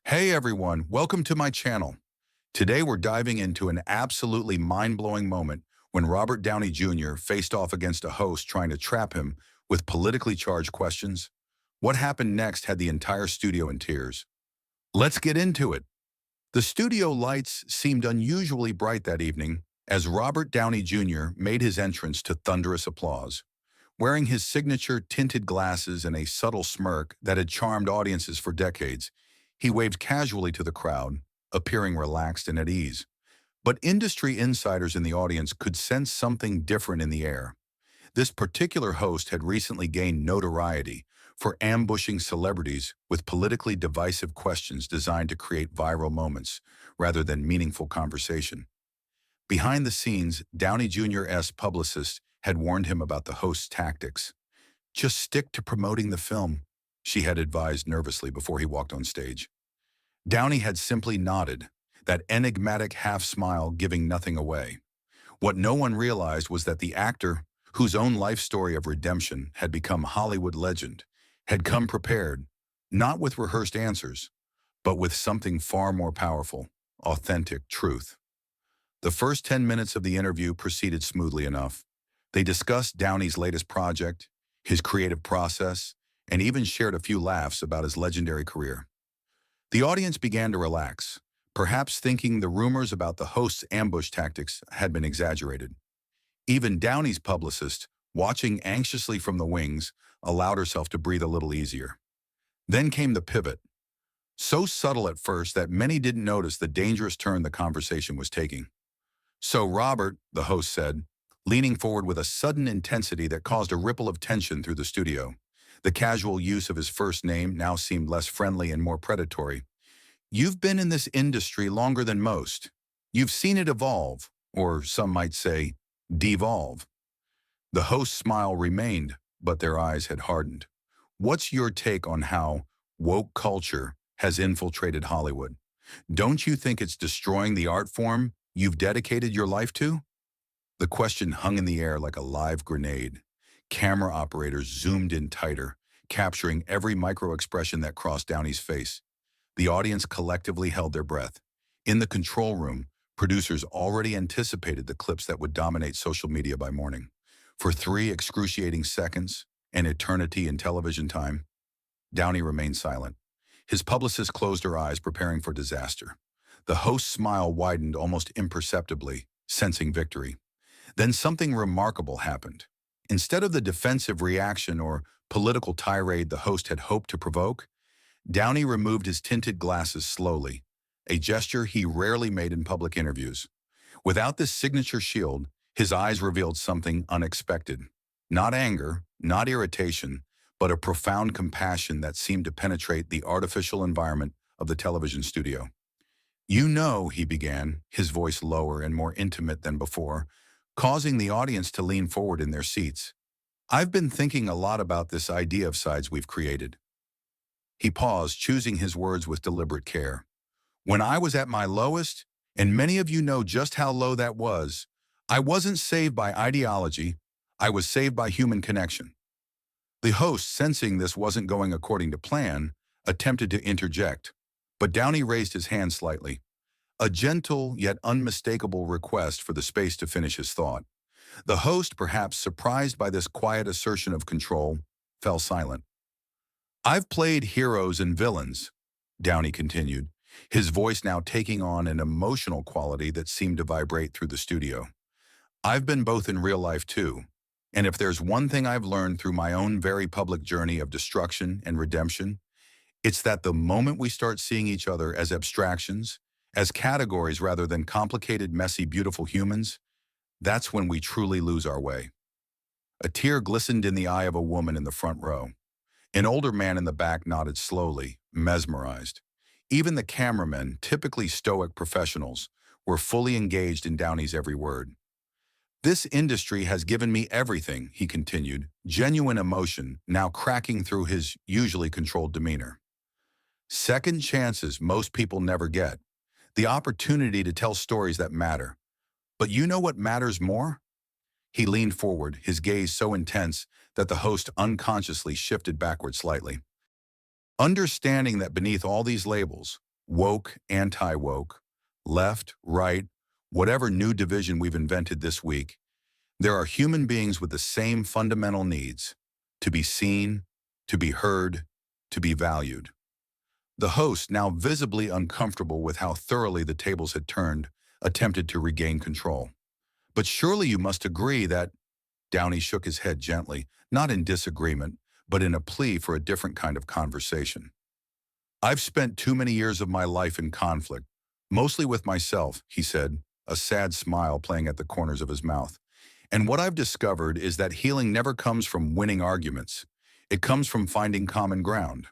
Hey everyone, welcome to my channel. Today we're diving into an absolutely mind-blowing moment when Robert Downey Jr. faced off against a host trying to trap him with politically charged questions. What happened next had the entire studio in tears. Let's get into it. The studio lights seemed unusually bright that evening as Robert Downey Jr. made his entrance to thunderous applause. Wearing his signature tinted glasses and a subtle smirk that had charmed audiences for decades, he waved casually to the crowd, appearing relaxed and at ease. But industry insiders in the audience could sense something different in the air. This particular host had recently gained notoriety for ambushing celebrities with politically divisive questions designed to create viral moments rather than meaningful conversation. Behind the scenes, Downey Jr.'s publicist had warned him about the host's tactics. "Just stick to promoting the film," she had advised nervously before he walked on stage. Downey had simply nodded, that enigmatic half-smile giving nothing away. What no one realized was that the actor, whose own life story of redemption had become Hollywood legend, had come prepared, not with rehearsed answers, but with something far more powerful: authentic truth. The first 10 minutes of the interview proceeded smoothly enough. They discussed Downey's latest project, his creative process, and even shared a few laughs about his legendary career. The audience began to relax, perhaps thinking the rumors about the host's ambush tactics had been exaggerated. Even Downey's publicist, watching anxiously from the wings, allowed herself to breathe a little easier. Then came the pivot, so subtle at first that many didn't notice the dangerous turn the conversation was taking. "So Robert," the host said, leaning forward with a sudden intensity that caused a ripple of tension through the studio. The casual use of his first name now seemed less friendly and more predatory. "You've been in this industry longer than most. You've seen it evolve, or some might say, devolve." The host's smile remained, but their eyes had hardened. "What's your take on how woke culture has infiltrated Hollywood? Don't you think it's destroying the art form you've dedicated your life to?" The question hung in the air like a live grenade. Camera operators zoomed in tighter, capturing every micro-expression that crossed Downey's face. The audience collectively held their breath. In the control room, producers already anticipated the clips that would dominate social media by morning. For 3 excruciating seconds, an eternity in television time, Downey remained silent. His publicist closed her eyes, preparing for disaster. The host's smile widened almost imperceptibly, sensing victory. Then something remarkable happened. Instead of the defensive reaction or political tirade the host had hoped to provoke, Downey removed his tinted glasses slowly, a gesture he rarely made in public interviews. Without this signature shield, his eyes revealed something unexpected. Not anger, not irritation, but a profound compassion that seemed to penetrate the artificial environment of the television studio. "You know," he began, his voice lower and more intimate than before, causing the audience to lean forward in their seats. "I've been thinking a lot about this idea of sides we've created." He paused, choosing his words with deliberate care. "When I was at my lowest, and many of you know just how low that was, I wasn't saved by ideology, I was saved by human connection." The host, sensing this wasn't going according to plan, attempted to interject, but Downey raised his hand slightly, a gentle yet unmistakable request for the space to finish his thought. The host, perhaps surprised by this quiet assertion of control, fell silent. "I've played heroes and villains," Downey continued, his voice now taking on an emotional quality that seemed to vibrate through the studio. "I've been both in real life too, and if there's one thing I've learned through my own very public journey of destruction and redemption, it's that the moment we start seeing each other as abstractions, as categories rather than complicated, messy, beautiful humans, that's when we truly lose our way." A tear glistened in the eye of a woman in the front row. An older man in the back nodded slowly, mesmerized. Even the cameramen, typically stoic professionals, were fully engaged in Downey's every word. "This industry has given me everything," he continued, genuine emotion now cracking through his usually controlled demeanor. "Second chances most people never get. The opportunity to tell stories that matter. But you know what matters more?" He leaned forward, his gaze so intense that the host unconsciously shifted backward slightly. "Understanding that beneath all these labels, woke, anti-woke, left, right, whatever new division we've invented this week, there are human beings with the same fundamental needs: to be seen, to be heard, to be valued. The host, now visibly uncomfortable with how thoroughly the tables had turned, attempted to regain control. But surely you must agree that Downey shook his head gently, not in disagreement, but in a plea for a different kind of conversation. I've spent too many years of my life in conflict, mostly with myself, he said, a sad smile playing at the corners of his mouth. And what I've discovered is that healing never comes from winning arguments. It comes from finding common ground.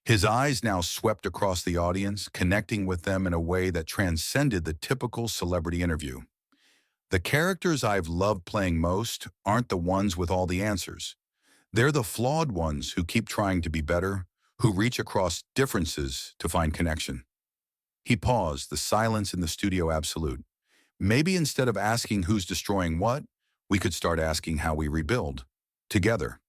His eyes now swept across the audience, connecting with them in a way that transcended the typical celebrity interview. The characters I've loved playing most aren't the ones with all the answers. They're the flawed ones who keep trying to be better, who reach across differences to find connection. He paused, the silence in the studio absolute. Maybe instead of asking who's destroying what, we could start asking how we rebuild. Together.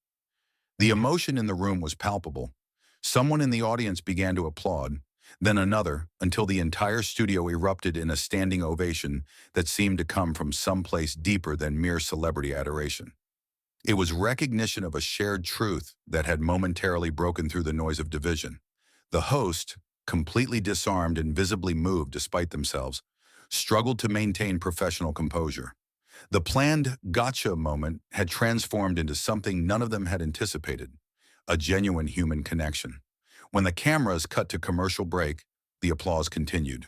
The emotion in the room was palpable. Someone in the audience began to applaud, then another, until the entire studio erupted in a standing ovation that seemed to come from someplace deeper than mere celebrity adoration. It was recognition of a shared truth that had momentarily broken through the noise of division. The host, completely disarmed and visibly moved despite themselves, struggled to maintain professional composure. The planned gotcha moment had transformed into something none of them had anticipated: a genuine human connection. When the cameras cut to commercial break, the applause continued.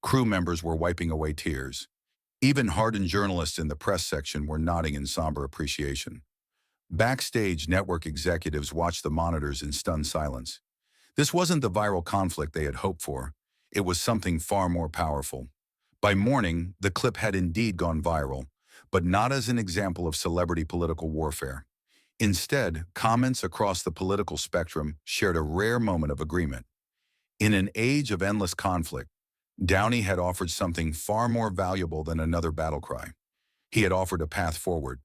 Crew members were wiping away tears. Even hardened journalists in the press section were nodding in somber appreciation. Backstage, network executives watched the monitors in stunned silence. This wasn't the viral conflict they had hoped for. It was something far more powerful. By morning, the clip had indeed gone viral, but not as an example of celebrity political warfare. Instead, comments across the political spectrum shared a rare moment of agreement. In an age of endless conflict, Downey had offered something far more valuable than another battle cry. He had offered a path forward.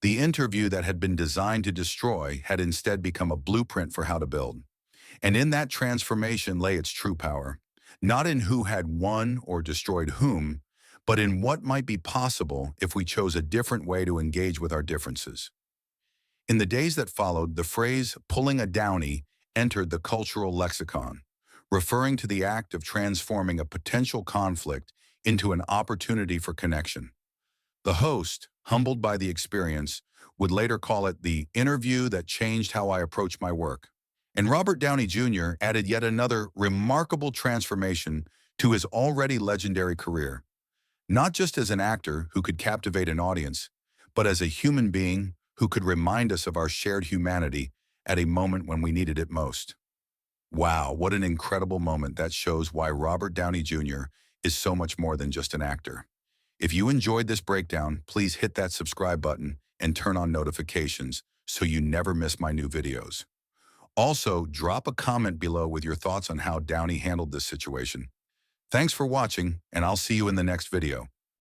The interview that had been designed to destroy had instead become a blueprint for how to build. And in that transformation lay its true power, not in who had won or destroyed whom, but in what might be possible if we chose a different way to engage with our differences. In the days that followed, the phrase "pulling a Downey" entered the cultural lexicon, referring to the act of transforming a potential conflict into an opportunity for connection. The host, humbled by the experience, would later call it the interview that changed how I approach my work. And Robert Downey Jr. added yet another remarkable transformation to his already legendary career, not just as an actor who could captivate an audience, but as a human being who could remind us of our shared humanity at a moment when we needed it most. Wow, what an incredible moment that shows why Robert Downey Jr. is so much more than just an actor. If you enjoyed this breakdown, please hit that subscribe button and turn on notifications so you never miss my new videos. Also, drop a comment below with your thoughts on how Downey handled this situation. Thanks for watching, and I'll see you in the next video.